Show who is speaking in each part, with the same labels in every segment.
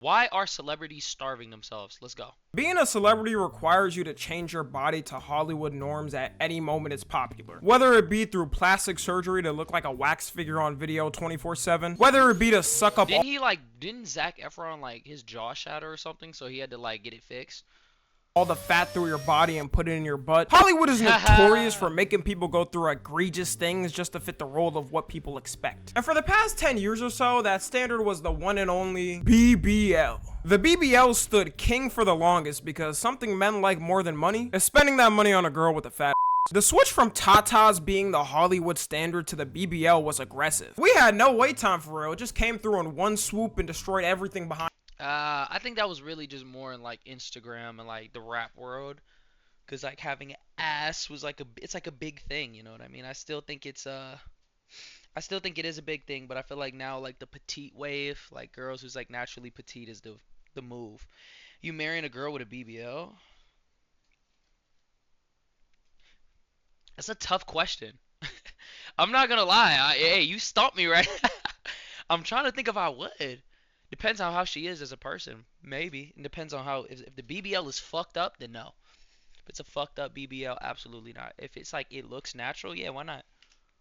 Speaker 1: Why are celebrities starving themselves? Let's go.
Speaker 2: Being a celebrity requires you to change your body to Hollywood norms at any moment it's popular. Whether it be through plastic surgery to look like a wax figure on video 24/7, whether it be to suck up
Speaker 1: Didn't Zac Efron like his jaw shatter or something, so he had to like get it fixed?
Speaker 2: all the fat through your body and put it in your butt. Hollywood is notorious for making people go through egregious things just to fit the role of what people expect. And for the past 10 years or so, that standard was the one and only BBL. The BBL stood king for the longest because something men like more than money is spending that money on a girl with a fat ass. The switch from tatas being the Hollywood standard to the BBL was aggressive. We had no wait time for real, it just came through in one swoop and destroyed everything behind.
Speaker 1: I think that was really just more in like Instagram and like the rap world, cause like having an ass was like it's like a big thing, you know what I mean? I still think it is a big thing, but I feel like now like the petite wave, like girls who's like naturally petite is the move. You marrying a girl with a BBL? That's a tough question. I'm not gonna lie. Hey, you stumped me right. I'm trying to think if I would. Depends on how she is as a person. Maybe. It depends on how. If the BBL is fucked up, then no. If it's a fucked up BBL, absolutely not. If it's like it looks natural, yeah, why not?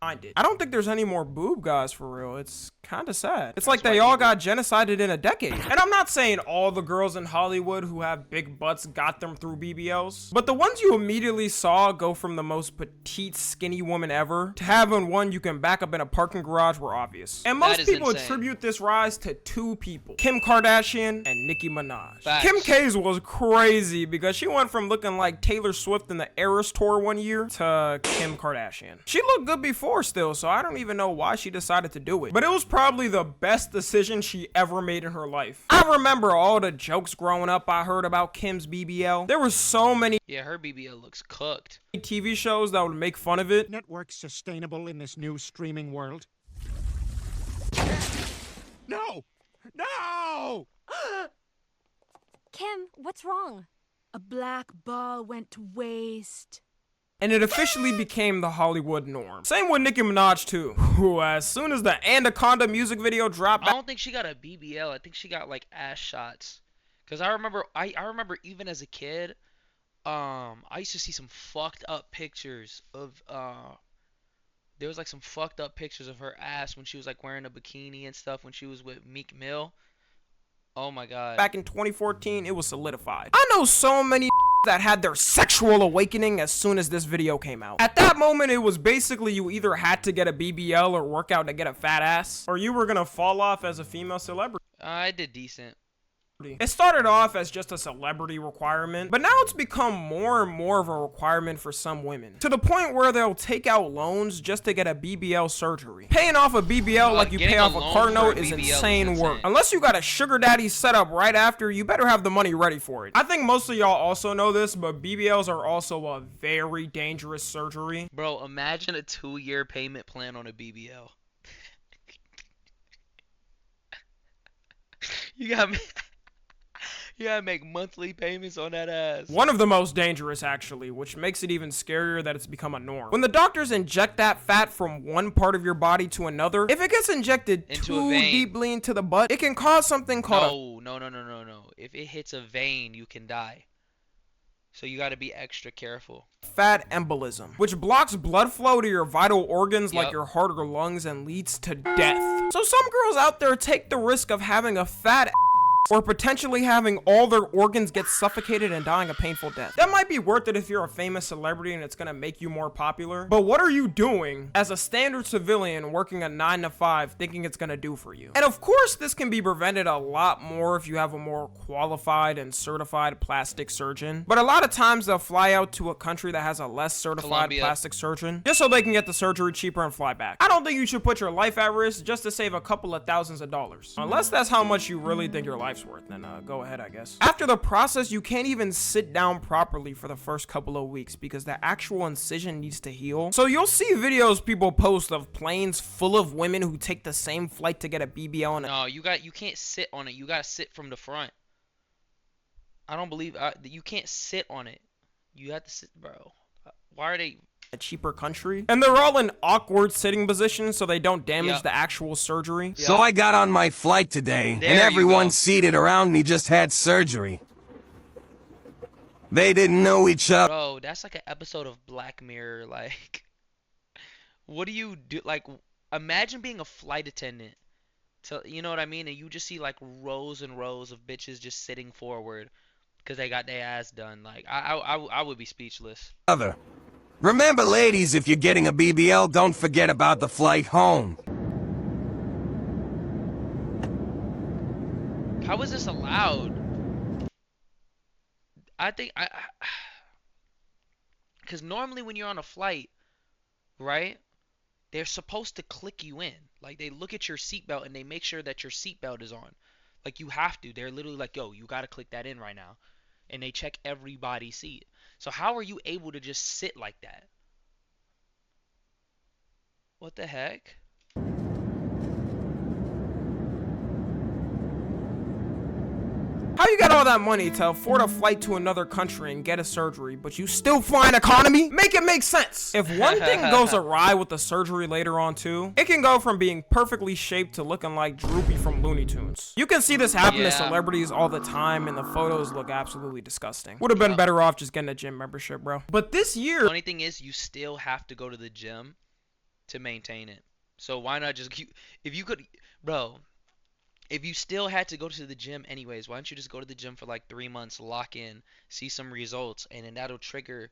Speaker 2: I don't think there's any more boob guys for real. It's kind of sad. It's
Speaker 1: That's
Speaker 2: like
Speaker 1: why
Speaker 2: they all
Speaker 1: people.
Speaker 2: got genocided in a decade. And I'm not saying all the girls in Hollywood who have big butts got them through BBLs, but the ones you immediately saw go from the most petite, skinny woman ever to having one you can back up in a parking garage were obvious. And most
Speaker 1: That is
Speaker 2: people
Speaker 1: insane.
Speaker 2: attribute this rise to two people, Kim Kardashian and Nicki Minaj.
Speaker 1: Facts.
Speaker 2: Kim K's was crazy because she went from looking like Taylor Swift in the Eras tour one year to Kim Kardashian. She looked good before still, so I don't even know why she decided to do it. But it was probably the best decision she ever made in her life. I remember all the jokes growing up I heard about Kim's BBL. There were so many
Speaker 1: Yeah, her BBL looks cooked.
Speaker 2: TV shows that would make fun of it.
Speaker 3: Networks sustainable in this new streaming world? No! No!
Speaker 4: Kim, what's wrong?
Speaker 5: A black ball went to waste.
Speaker 2: And it officially became the Hollywood norm. Same with Nicki Minaj too, who as soon as the Anaconda music video dropped,
Speaker 1: I don't think she got a BBL. I think she got like ass shots. Cause I remember even as a kid, I used to see some fucked up pictures of there was like some fucked up pictures of her ass when she was like wearing a bikini and stuff when she was with Meek Mill. Oh my god.
Speaker 2: back in 2014, it was solidified. I know so many that had their sexual awakening as soon as this video came out. At that moment, it was basically you either had to get a BBL or work out to get a fat ass, or you were gonna fall off as a female celebrity.
Speaker 1: I did decent.
Speaker 2: It started off as just a celebrity requirement, but now it's become more and more of a requirement for some women. To the point where they'll take out loans just to get a BBL surgery. Paying off a BBL like you
Speaker 1: getting
Speaker 2: pay
Speaker 1: a
Speaker 2: off a
Speaker 1: loan
Speaker 2: car
Speaker 1: for a
Speaker 2: note is
Speaker 1: BBL is
Speaker 2: insane work.
Speaker 1: insane.
Speaker 2: Unless you got a sugar daddy set up right after, you better have the money ready for it. I think most of y'all also know this, but BBLs are also a very dangerous surgery.
Speaker 1: Bro, imagine a 2-year payment plan on a BBL. You got me. You gotta make monthly payments on that ass.
Speaker 2: One of the most dangerous, actually, which makes it even scarier that it's become a norm. When the doctors inject that fat from one part of your body to another, if it gets injected
Speaker 1: Into a
Speaker 2: too
Speaker 1: vein.
Speaker 2: deeply into the butt, it can cause something called
Speaker 1: No. If it hits a vein, you can die. So you gotta be extra careful.
Speaker 2: a fat embolism, which blocks blood flow to your vital organs like
Speaker 1: Yup.
Speaker 2: your heart or lungs and leads to death. So some girls out there take the risk of having a fat or potentially having all their organs get suffocated and dying a painful death. That might be worth it if you're a famous celebrity and it's gonna make you more popular, but what are you doing as a standard civilian working a 9 to 5 thinking it's gonna do for you? And of course this can be prevented a lot more if you have a more qualified and certified plastic surgeon, but a lot of times they'll fly out to a country that has a less certified
Speaker 1: Colombia.
Speaker 2: plastic surgeon just so they can get the surgery cheaper and fly back. I don't think you should put your life at risk just to save a couple of thousands of dollars. Unless that's how much you really think your life's worth, then go ahead, I guess. After the process, you can't even sit down properly for the first couple of weeks because the actual incision needs to heal. So you'll see videos people post of planes full of women who take the same flight to get a BBL and
Speaker 1: No, you can't sit on it. You gotta sit from the front. I don't believe you can't sit on it. You have to sit, bro. Why are they?
Speaker 2: a cheaper country, and they're all in awkward sitting positions so they don't damage
Speaker 1: Yep.
Speaker 2: the actual surgery.
Speaker 4: So I got on my flight today,
Speaker 1: There
Speaker 4: and
Speaker 1: you
Speaker 4: everyone
Speaker 1: go.
Speaker 4: seated around me just had surgery. They didn't know each other.
Speaker 1: Bro, that's like an episode of Black Mirror. Like, what do you do? Like, imagine being a flight attendant. You know what I mean? And you just see like rows and rows of bitches just sitting forward because they got their ass done. Like, I would be speechless.
Speaker 4: Remember, ladies, if you're getting a BBL, don't forget about the flight home.
Speaker 1: How is this allowed? I think because normally when you're on a flight, right? They're supposed to click you in. Like they look at your seatbelt and they make sure that your seatbelt is on. Like you have to. They're literally like, yo, you gotta click that in right now. And they check everybody's seat. So how are you able to just sit like that? What the heck?
Speaker 2: How you got all that money to afford a flight to another country and get a surgery, but you still flying economy? Make it make sense. If one thing goes awry with the surgery later on too, it can go from being perfectly shaped to looking like Droopy from Looney Tunes. You can see this happen to celebrities all the time, and the photos look absolutely disgusting. Would have been better off just getting a gym membership, bro. But this year,
Speaker 1: Funny thing is, you still have to go to the gym to maintain it. So why not just if you could, bro. If you still had to go to the gym anyways, why don't you just go to the gym for like 3 months, lock in, see some results, and then that'll trigger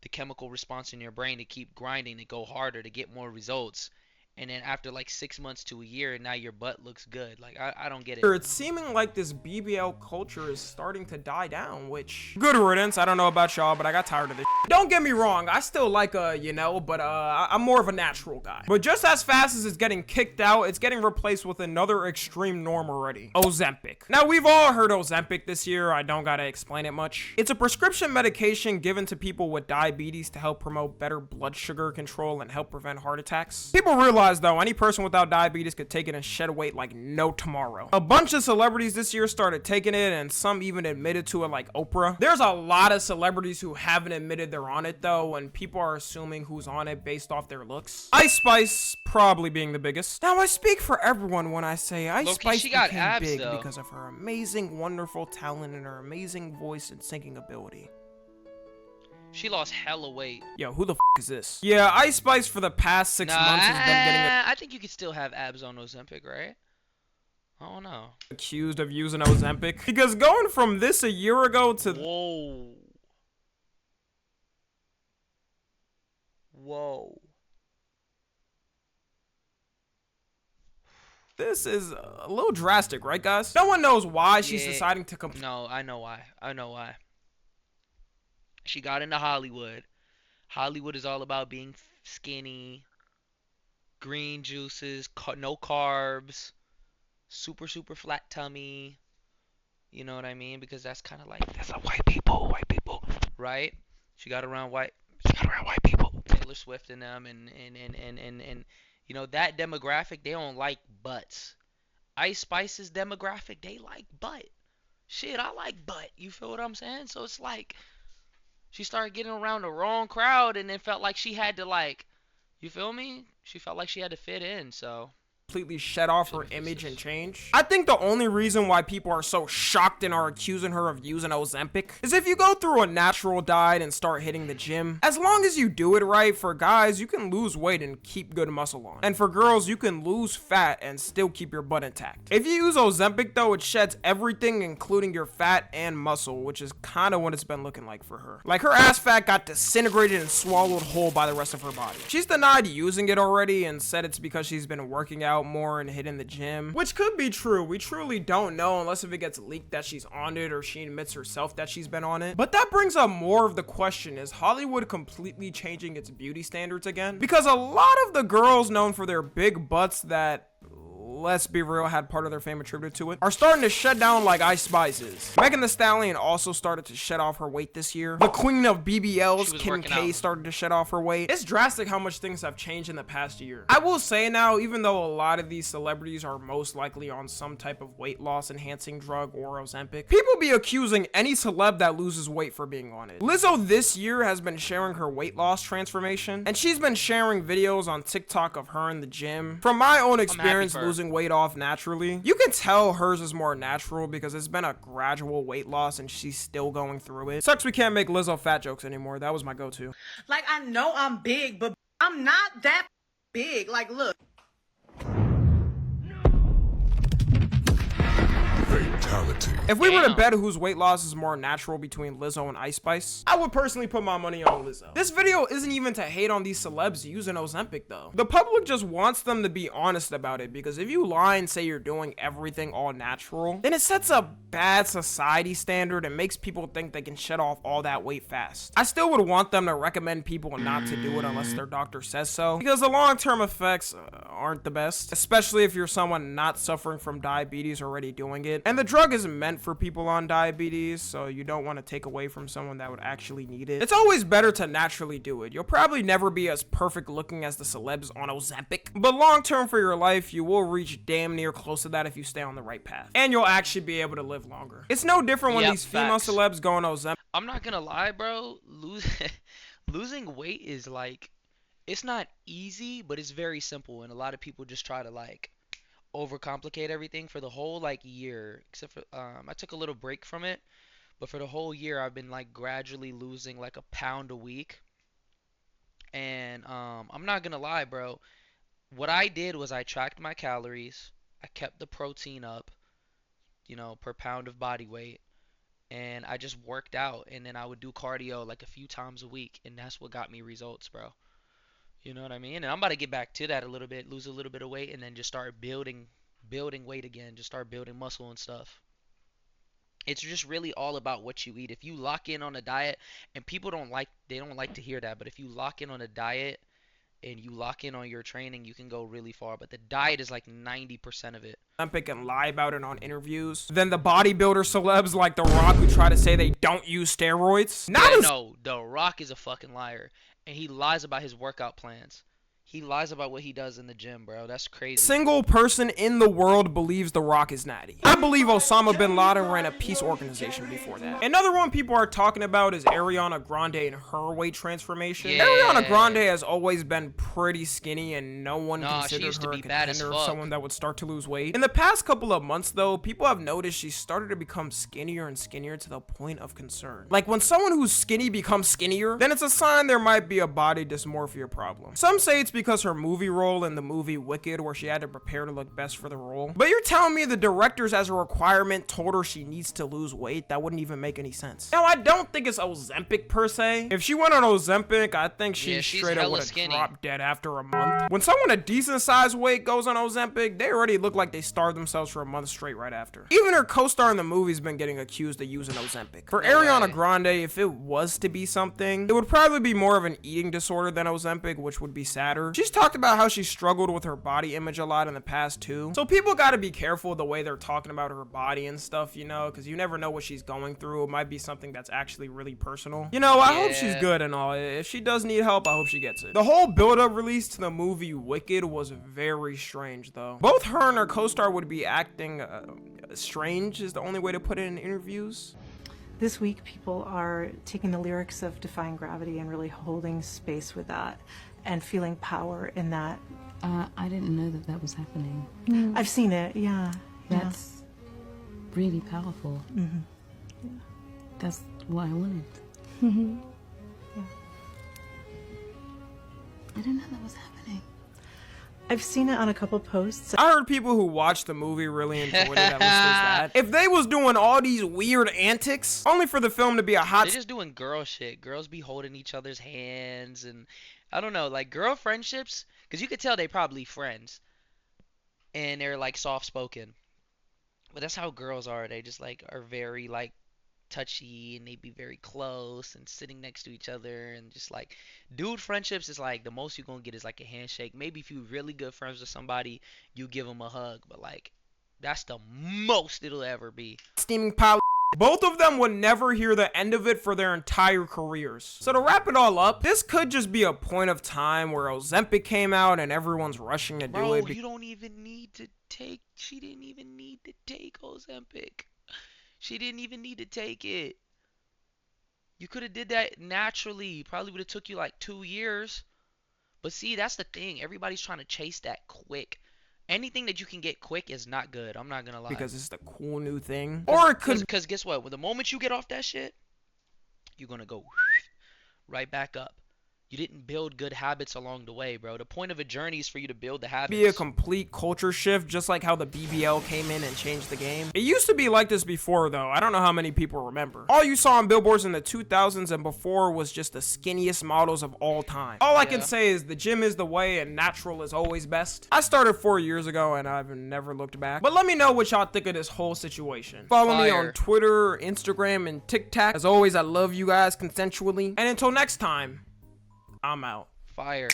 Speaker 1: the chemical response in your brain to keep grinding, to go harder, to get more results. And then after like 6 months to a year, now your butt looks good. Like, I don't get it.
Speaker 2: it's seeming like this BBL culture is starting to die down, which good riddance. I don't know about y'all, but I got tired of this. Don't get me wrong, I still like but I'm more of a natural guy. But just as fast as it's getting kicked out, it's getting replaced with another extreme norm already. Ozempic. Now we've all heard Ozempic this year. I don't gotta explain it much. It's a prescription medication given to people with diabetes to help promote better blood sugar control and help prevent heart attacks. People realize though, any person without diabetes could take it and shed weight like no tomorrow. A bunch of celebrities this year started taking it, and some even admitted to it, like Oprah. There's a lot of celebrities who haven't admitted they're on it though, and people are assuming who's on it based off their looks. Ice Spice probably being the biggest. Now I speak for everyone when I say Ice
Speaker 1: Low-key,
Speaker 2: Spice
Speaker 1: she got
Speaker 2: became
Speaker 1: abs,
Speaker 2: big
Speaker 1: though.
Speaker 2: because of her amazing, wonderful talent and her amazing voice and singing ability.
Speaker 1: She lost hella weight.
Speaker 2: Yo, who the is this? Yeah, Ice Spice for the past 6 months has been getting
Speaker 1: I think you could still have abs on Ozempic, right? I don't know.
Speaker 2: accused of using Ozempic. Because going from this a year ago to
Speaker 1: Whoa. Whoa.
Speaker 2: this is a little drastic, right, guys? No one knows why she's
Speaker 1: Yeah.
Speaker 2: deciding to
Speaker 1: No, I know why. I know why. She got into Hollywood. Hollywood is all about being skinny, green juices, no carbs, super flat tummy. You know what I mean? Because that's kind of like that's a white people, right? She got around white people, Taylor Swift and them, and you know that demographic, they don't like butts. Ice Spice's demographic, they like butt. Shit, I like butt. You feel what I'm saying? So it's like she started getting around the wrong crowd and then felt like she had to like, you feel me? She felt like she had to fit in, so.
Speaker 2: completely shed off her image and change. I think the only reason why people are so shocked and are accusing her of using Ozempic is if you go through a natural diet and start hitting the gym, as long as you do it right, for guys, you can lose weight and keep good muscle on. And for girls, you can lose fat and still keep your butt intact. If you use Ozempic though, it sheds everything, including your fat and muscle, which is kind of what it's been looking like for her. Like her ass fat got disintegrated and swallowed whole by the rest of her body. She's denied using it already and said it's because she's been working out more and hitting the gym, which could be true. We truly don't know unless if it gets leaked that she's on it or she admits herself that she's been on it. But that brings up more of the question, is Hollywood completely changing its beauty standards again? Because a lot of the girls known for their big butts that let's be real, had part of their fame attributed to it, are starting to shut down like Ice Spice is. Megan Thee Stallion also started to shed off her weight this year. The queen of BBLs, Kim K, started to shed off her weight. It's drastic how much things have changed in the past year. I will say now, even though a lot of these celebrities are most likely on some type of weight loss enhancing drug or Ozempic, people be accusing any celeb that loses weight for being on it. Lizzo this year has been sharing her weight loss transformation, and she's been sharing videos on TikTok of her in the gym. From my own experience losing weight off naturally, you can tell hers is more natural because it's been a gradual weight loss and she's still going through it. Sucks we can't make Lizzo fat jokes anymore. That was my go-to.
Speaker 6: Like, I know I'm big, but I'm not that big. Like, look.
Speaker 3: Fatality.
Speaker 2: If we were to bet whose weight loss is more natural between Lizzo and Ice Spice, I would personally put my money on Lizzo. This video isn't even to hate on these celebs using Ozempic though. The public just wants them to be honest about it, because if you lie and say you're doing everything all natural, then it sets a bad society standard and makes people think they can shed off all that weight fast. I still would want them to recommend people not to do it unless their doctor says so, because the long-term effects aren't the best, especially if you're someone not suffering from diabetes already doing it. And the drug is meant for people on diabetes, so you don't want to take away from someone that would actually need it. It's always better to naturally do it. You'll probably never be as perfect looking as the celebs on Ozempic, but long term for your life, you will reach damn near close to that if you stay on the right path. And you'll actually be able to live longer. It's no different when these female celebs go on Ozempic.
Speaker 1: I'm not gonna lie, bro. Losing weight is like, it's not easy, but it's very simple, and a lot of people just try to like overcomplicate everything. For the whole like year, except for I took a little break from it, but for the whole year I've been like gradually losing like a pound a week. And I'm not gonna lie, bro. What I did was I tracked my calories, I kept the protein up, per pound of body weight, and I just worked out, and then I would do cardio like a few times a week, and that's what got me results, bro. You know what I mean? And I'm about to get back to that a little bit, lose a little bit of weight, and then just start building weight again, just start building muscle and stuff. It's just really all about what you eat. If you lock in on a diet, and people don't like to hear that, but if you lock in on a diet and you lock in on your training, you can go really far. But the diet is like 90% of it.
Speaker 2: Olympic and lie about it on interviews. Then the bodybuilder celebs like The Rock who try to say they don't use steroids.
Speaker 1: No, The Rock is a fucking liar, and he lies about his workout plans. He lies about what he does in the gym, bro. That's crazy.
Speaker 2: Single person in the world believes The Rock is natty. I believe Osama bin Laden ran a peace organization before that. Another one people are talking about is Ariana Grande and her weight transformation.
Speaker 1: Yeah.
Speaker 2: Ariana Grande has always been pretty skinny, and no one
Speaker 1: She
Speaker 2: considered
Speaker 1: used to
Speaker 2: her a
Speaker 1: be bad as
Speaker 2: contender of
Speaker 1: fuck.
Speaker 2: someone that would start to lose weight. In the past couple of months though, people have noticed she started to become skinnier and skinnier to the point of concern. Like when someone who's skinny becomes skinnier, then it's a sign there might be a body dysmorphia problem. Some say it's because her movie role in the movie Wicked, where she had to prepare to look best for the role. But you're telling me the directors as a requirement told her she needs to lose weight? That wouldn't even make any sense. Now, I don't think it's Ozempic per se. If she went on Ozempic, I think she straight up would have dropped dead after a month. When someone a decent sized weight goes on Ozempic, they already look like they starved themselves for a month straight right after. Even her co-star in the movie's been getting accused of using Ozempic. For Ariana Grande, if it was to be something, it would probably be more of an eating disorder than Ozempic, which would be sadder. She's talked about how she struggled with her body image a lot in the past too. So people gotta be careful the way they're talking about her body and stuff, because you never know what she's going through. It might be something that's actually really personal. I hope she's good and all. If she does need help, I hope she gets it. The whole build-up release to the movie Wicked was very strange though. Both her and her co-star would be acting strange is the only way to put it in interviews.
Speaker 7: This week, people are taking the lyrics of Defying Gravity and really holding space with that and feeling power in that.
Speaker 8: I didn't know that that was happening.
Speaker 7: I've seen it, yeah.
Speaker 8: That's really powerful.
Speaker 7: Mm-hmm. Yeah.
Speaker 8: That's what I wanted.
Speaker 7: Mm-hmm. Yeah.
Speaker 8: I didn't know that was happening.
Speaker 7: I've seen it on a couple posts.
Speaker 2: I heard people who watched the movie really enjoyed it. At least there's that. If they was doing all these weird antics, only for the film to be a hot...
Speaker 1: They're just doing girl shit. Girls be holding each other's hands, and I don't know, like girl friendships, because you could tell they probably friends, and they're like soft spoken. But that's how girls are. They just like are very like touchy and they be very close and sitting next to each other and just like dude friendships is like the most you're gonna get is like a handshake. Maybe if you're really good friends with somebody, you give them a hug, but like that's the most it'll ever be.
Speaker 2: Steaming pile. Both of them would never hear the end of it for their entire careers. So to wrap it all up, this could just be a point of time where Ozempic came out and everyone's rushing to do
Speaker 1: Bro,
Speaker 2: it.
Speaker 1: you don't even need to take. She didn't even need to take Ozempic. She didn't even need to take it. You could have did that naturally. Probably would have took you like 2 years. But see, that's the thing. Everybody's trying to chase that quick. Anything that you can get quick is not good. I'm not gonna lie.
Speaker 2: Because it's the cool new thing. Or it could.
Speaker 1: Because guess what? When the moment you get off that shit, you're gonna go right back up. You didn't build good habits along the way, bro. The point of a journey is for you to build the habits.
Speaker 2: Be a complete culture shift, just like how the BBL came in and changed the game. It used to be like this before, though. I don't know how many people remember. All you saw on billboards in the 2000s and before was just the skinniest models of all time. All I can say is the gym is the way and natural is always best. I started 4 years ago and I've never looked back. But let me know what y'all think of this whole situation. Follow me on Twitter, Instagram, and TikTok. As always, I love you guys consensually. And until next time, I'm out.
Speaker 1: Fire.